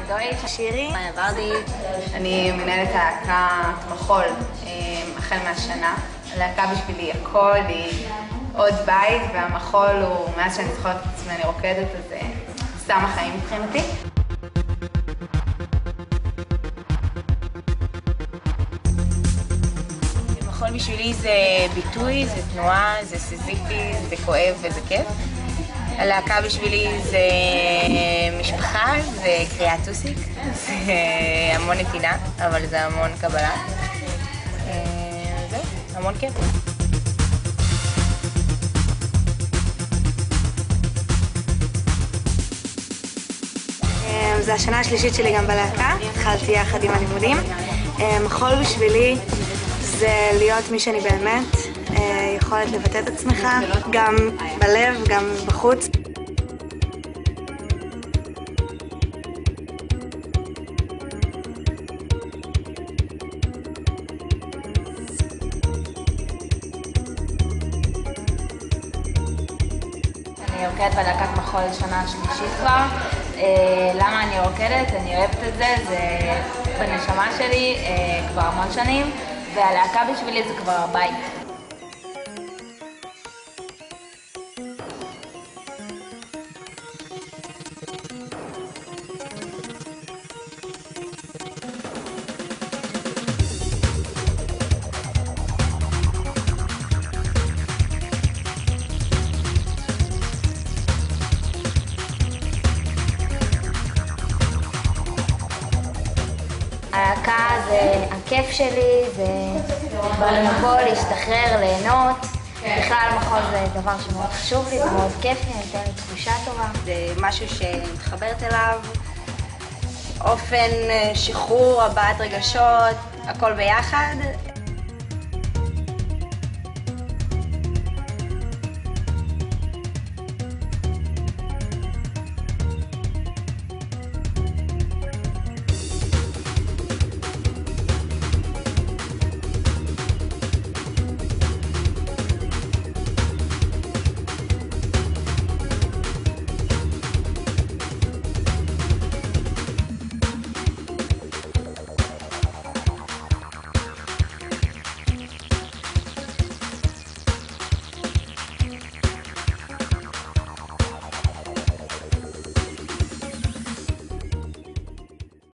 דויטש. שירי. מאיה ורדי. אני מנהלת להקת מחול החל מהשנה. הלהקה בשבילי הכל, היא עוד בית, והמחול הוא, מאז שאני זוכרת את עצמי אני רוקדת, אז זה סתם החיים מבחינתי. מחול בשבילי זה ביטוי, זה תנועה, זה סיזיפי, זה כואב וזה כיף. הלהקה בשבילי זה משפחה, זה קריאת טוסיק, זה המון נתינה, אבל זה המון קבלה. זהו, המון כיף. זו השנה השלישית שלי גם בלהקה, התחלתי יחד עם הלימודים. מחול בשבילי זה להיות מי שאני באמת, יכולת לבטא את עצמך, גם בלב, גם בחוץ. אני רוקדת בלהקת מחול שנה שלישית כבר. למה אני רוקדת? אני אוהבת את זה, זה בנשמה שלי כבר המון שנים, והלהקה בשבילי זה כבר הבית. הלהקה זה הכיף שלי, זה לבוא, להשתחרר, ליהנות. בכלל מחול זה דבר שמאוד חשוב לי ומאוד כיף לי, נותן לי תחושה טובה. זה משהו שמתחברת אליו, אופן שחרור, הבעת רגשות, הכל ביחד.